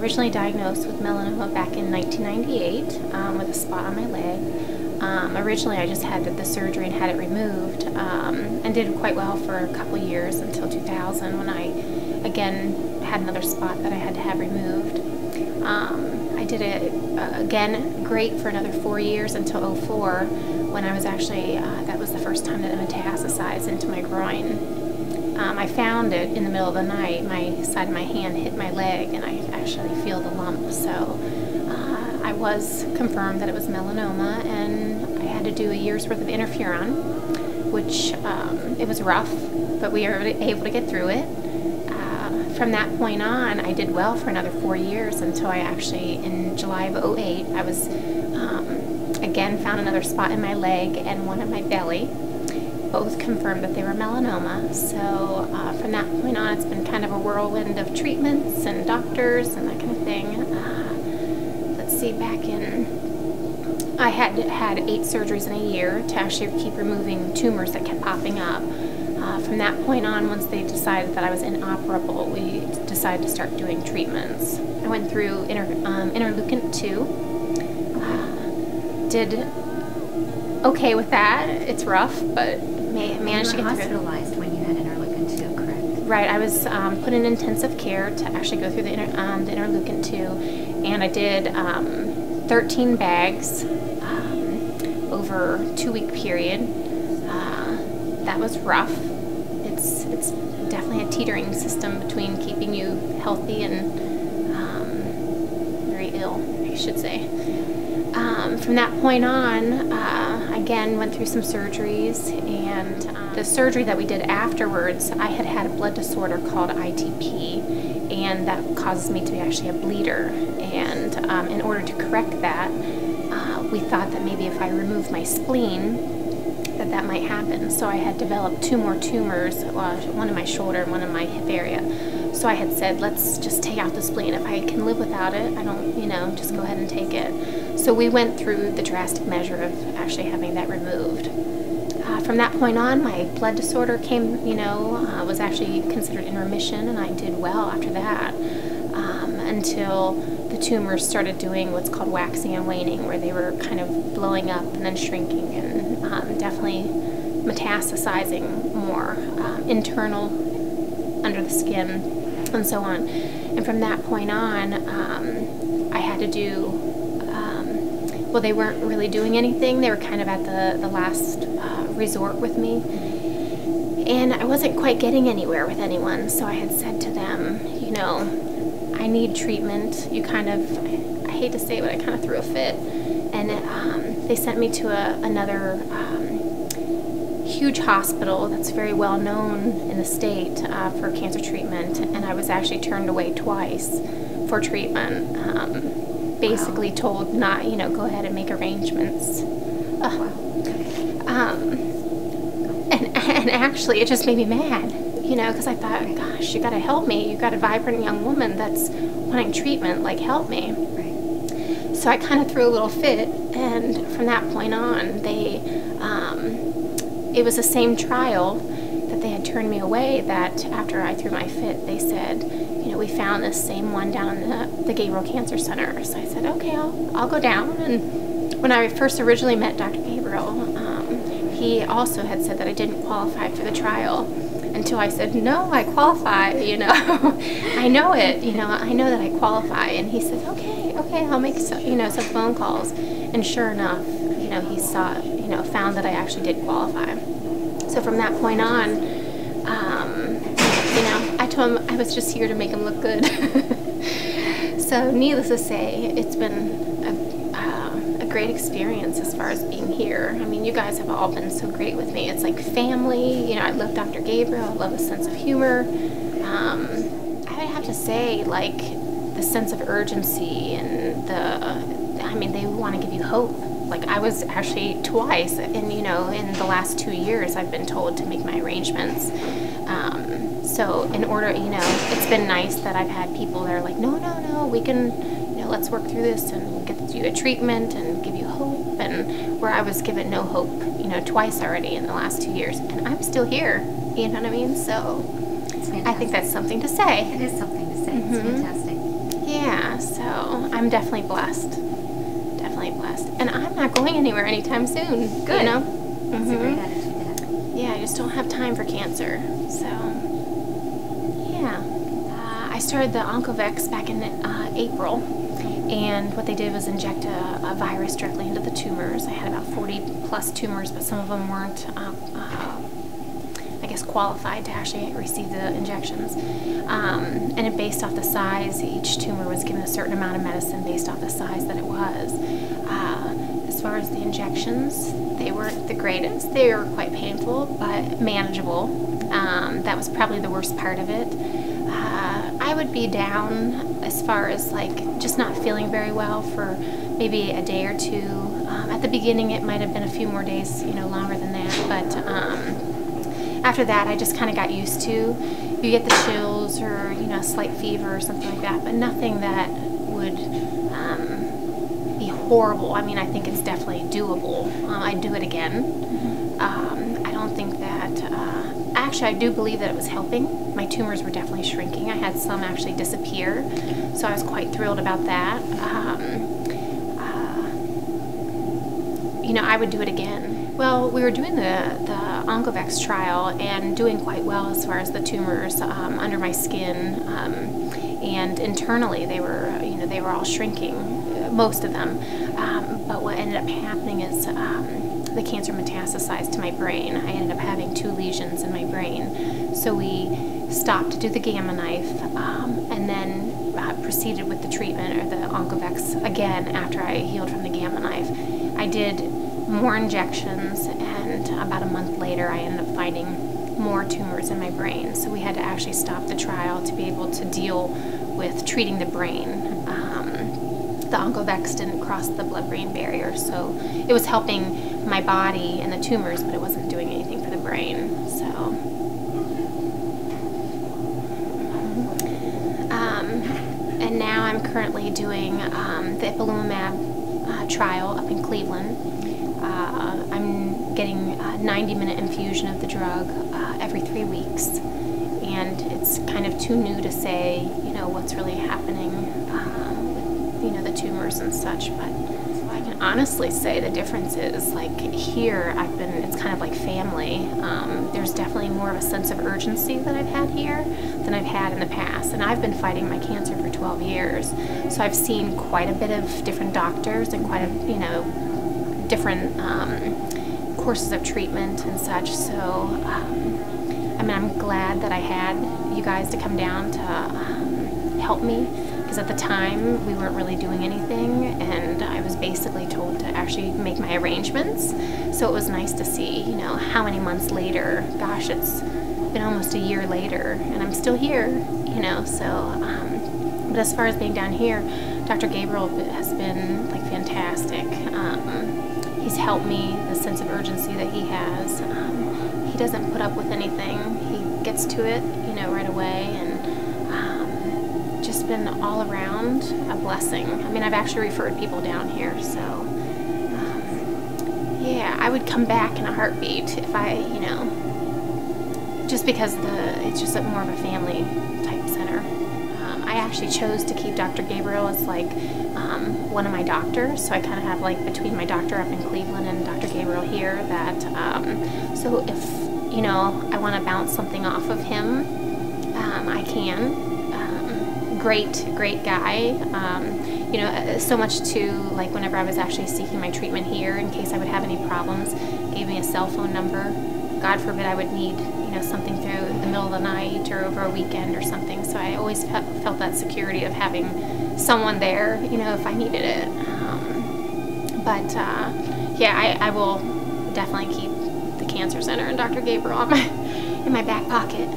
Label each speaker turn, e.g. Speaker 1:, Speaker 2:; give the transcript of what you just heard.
Speaker 1: originally diagnosed with melanoma back in 1998 with a spot on my leg. Originally I just had the surgery and had it removed, and did quite well for a couple years until 2000 when I again had another spot that I had to have removed. I did it again great for another 4 years until 04 when I was actually, that was the first time that it metastasized into my groin. I found it in the middle of the night. My side of my hand hit my leg and I actually feel the lump. So I was confirmed that it was melanoma, and I had to do a year's worth of interferon, which it was rough, but we were able to get through it. From that point on, I did well for another 4 years until I actually, in July of 08, I was again found another spot in my leg and one in my belly. Both confirmed that they were melanoma. So from that point on, it's been kind of a whirlwind of treatments and doctors and that kind of thing. Let's see, back in, I had 8 surgeries in a year to actually keep removing tumors that kept popping up. From that point on, once they decided that I was inoperable, we decided to start doing treatments. I went through interleukin 2. Did okay with that. It's rough, but managed to get through it.
Speaker 2: You were hospitalized when you had interleukin 2, correct?
Speaker 1: Right. I was put in intensive care to actually go through the interleukin 2, and I did 13 bags over a 2-week period. That was rough. It's definitely a teetering system between keeping you healthy and very ill, I should say. From that point on, again, went through some surgeries, and the surgery that we did afterwards, I had a blood disorder called ITP, and that causes me to be actually a bleeder. And in order to correct that, we thought that maybe if I removed my spleen, that might happen. So I had developed 2 more tumors, one in my shoulder and one in my hip area. So I had said, let's just take out the spleen. If I can live without it, I don't, just go ahead and take it. So we went through the drastic measure of actually having that removed. From that point on, my blood disorder came, was actually considered in remission, and I did well after that, until the tumors started doing what's called waxing and waning, where they were kind of blowing up and then shrinking and definitely metastasizing more, internal, under the skin, and so on. And from that point on, I had to do, well, they weren't really doing anything. They were kind of at the last resort with me. And I wasn't quite getting anywhere with anyone, so I had said to them, I need treatment. You kind of, I hate to say it, but I kind of threw a fit. And they sent me to another huge hospital that's very well known in the state for cancer treatment, and I was actually turned away twice for treatment. Basically told not, go ahead and make arrangements. And actually it just made me mad, because I thought, gosh, you gotta help me. You got a vibrant young woman that's wanting treatment, like, help me. Right. So I kind of threw a little fit, and from that point on, it was the same trial that they had turned me away, that after I threw my fit, they said, we found this same one down in the Gabrail Cancer Center. So I said, okay, I'll go down. And when I first originally met Dr. Gabrail, he also had said that I didn't qualify for the trial, until I said, no, I qualify, I know it, I know that I qualify. And he said, okay, I'll make some, some phone calls. And sure enough, he saw, found that I actually did qualify. So from that point on, I told him I was just here to make him look good. So needless to say, it's been a great experience as far as being here. I mean, you guys have all been so great with me. It's like family. I love Dr. Gabrail. I love his sense of humor. I would have to say, like, the sense of urgency and they want to give you hope. Like, I was actually twice, and in the last 2 years, I've been told to make my arrangements. So in order, it's been nice that I've had people that are like, no, we can, let's work through this and get you a treatment and give you hope. And where I was given no hope, twice already in the last 2 years, and I'm still here. You know what I mean? So I think that's something to say.
Speaker 2: It is something to say. It's fantastic.
Speaker 1: Yeah, so I'm definitely blessed. Definitely blessed. And I'm not going anywhere anytime soon.
Speaker 2: Good.
Speaker 1: You know?
Speaker 2: That's a great attitude to have.
Speaker 1: Yeah, I just don't have time for cancer. So, yeah. I started the Oncovex back in April. And what they did was inject a virus directly into the tumors. I had about 40 plus tumors, but some of them weren't, I guess, qualified to actually receive the injections. And it based off the size, each tumor was given a certain amount of medicine based off the size that it was. As far as the injections, they weren't the greatest. They were quite painful, but manageable. That was probably the worst part of it. I would be down as far as like just not feeling very well for maybe a day or two. At the beginning it might have been a few more days, you know, longer than that, but after that I just kind of got used to, you get the chills or, you know, a slight fever or something like that, but nothing that would be horrible. I mean, I think it's definitely doable. I'd do it again. I don't think that, actually I do believe that it was helping. My tumors were definitely shrinking. I had some actually disappear, so I was quite thrilled about that. You know, I would do it again. Well, we were doing the Oncovex trial and doing quite well as far as the tumors under my skin, and internally they were, you know, they were all shrinking, most of them. But what ended up happening is the cancer metastasized to my brain. I ended up having 2 lesions in my brain. So we stopped to do the gamma knife, and then proceeded with the treatment or the Oncovex again after I healed from the gamma knife. I did more injections, and about a month later I ended up finding more tumors in my brain. So we had to actually stop the trial to be able to deal with treating the brain. The Oncovex didn't cross the blood-brain barrier, so it was helping my body and the tumors, but it wasn't doing anything for the brain. So, and now I'm currently doing the ipilimumab trial up in Cleveland. I'm getting a 90-minute infusion of the drug every 3 weeks, and it's kind of too new to say, you know, what's really happening with, you know, the tumors and such, but I can honestly say the difference is, like, here it's kind of like family. There's definitely more of a sense of urgency that I've had here than I've had in the past, and I've been fighting my cancer for 12 years, so I've seen quite a bit of different doctors and quite a, you know, different courses of treatment and such, so I mean, I'm glad that I had you guys to come down to help me, because at the time we weren't really doing anything, and I was basically told to actually make my arrangements. So it was nice to see, you know, how many months later, gosh, it's been almost a year later, and I'm still here, you know, so, but as far as being down here, Dr. Gabrail has been, like, fantastic. He's helped me, the sense of urgency that he has. He doesn't put up with anything. He gets to it, you know, right away, and just been all around a blessing. I mean, I've actually referred people down here, so yeah, I would come back in a heartbeat if I, you know, just because it's just more of a family type center. I actually chose to keep Dr. Gabrail as like one of my doctors, so I kind of have like between my doctor up in Cleveland and Dr. Gabrail here that, so if, you know, I want to bounce something off of him, I can. Great guy. You know, so much to, like, whenever I was actually seeking my treatment here, in case I would have any problems, gave me a cell phone number. God forbid I would need, you know, something through the middle of the night or over a weekend or something. So I always felt that security of having someone there, you know, if I needed it. Yeah, I will definitely keep the Cancer Center and Dr. Gabrail in my back pocket.